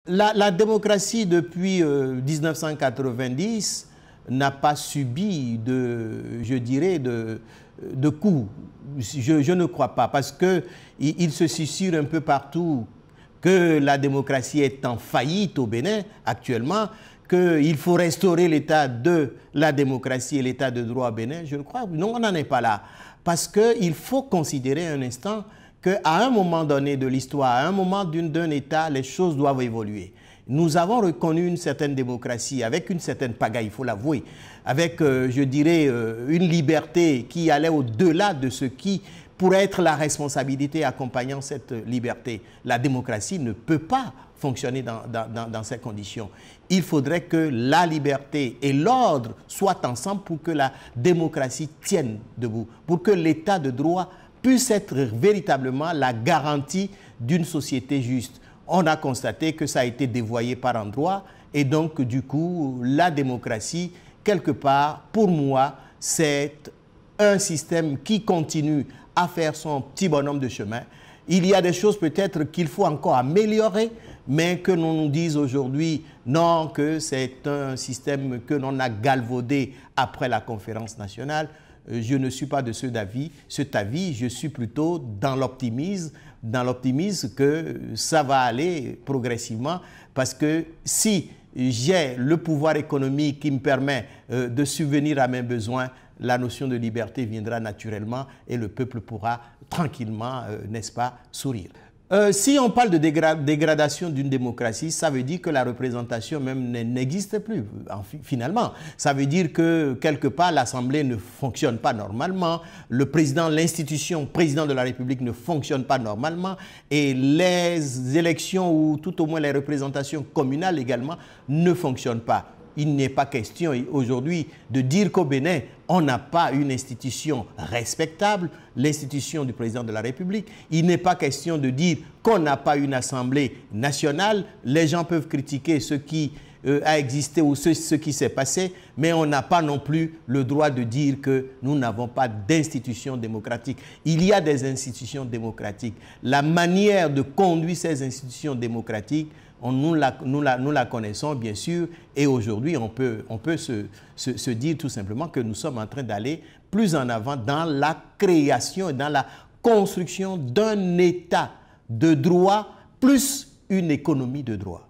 La démocratie, depuis 1990, n'a pas subi je dirais, de coups. Je ne crois pas, parce qu'il se susurre un peu partout que la démocratie est en faillite au Bénin actuellement, qu'il faut restaurer l'état de la démocratie et l'état de droit au Bénin. Je ne crois pas. Non, on n'en est pas là. Parce qu'il faut considérer un instant qu'à un moment donné de l'histoire, à un moment d'un État, les choses doivent évoluer. Nous avons reconnu une certaine démocratie avec une certaine pagaille, il faut l'avouer, avec, je dirais, une liberté qui allait au-delà de ce qui pourrait être la responsabilité accompagnant cette liberté. La démocratie ne peut pas fonctionner dans ces conditions. Il faudrait que la liberté et l'ordre soient ensemble pour que la démocratie tienne debout, pour que l'état de droit puisse être véritablement la garantie d'une société juste. On a constaté que ça a été dévoyé par endroits et donc du coup la démocratie, quelque part, pour moi, c'est un système qui continue à faire son petit bonhomme de chemin. Il y a des choses peut-être qu'il faut encore améliorer, mais que l'on nous dise aujourd'hui, non, que c'est un système que l'on a galvaudé après la conférence nationale. Je ne suis pas de cet avis, je suis plutôt dans l'optimisme que ça va aller progressivement, parce que si j'ai le pouvoir économique qui me permet de subvenir à mes besoins, la notion de liberté viendra naturellement et le peuple pourra tranquillement, n'est-ce pas, sourire. Si on parle de dégradation d'une démocratie, ça veut dire que la représentation même n'existe plus, finalement. Ça veut dire que, quelque part, l'Assemblée ne fonctionne pas normalement, le président, l'institution président de la République ne fonctionne pas normalement, et les élections, ou tout au moins les représentations communales également, ne fonctionnent pas. Il n'est pas question aujourd'hui de dire qu'au Bénin, on n'a pas une institution respectable, l'institution du président de la République. Il n'est pas question de dire qu'on n'a pas une assemblée nationale. Les gens peuvent critiquer ce qui a existé ou ce qui s'est passé, mais on n'a pas non plus le droit de dire que nous n'avons pas d'institutions démocratiques. Il y a des institutions démocratiques. La manière de conduire ces institutions démocratiques, nous la connaissons bien sûr, et aujourd'hui on peut se dire tout simplement que nous sommes en train d'aller plus en avant dans la création et dans la construction d'un État de droit plus une économie de droit.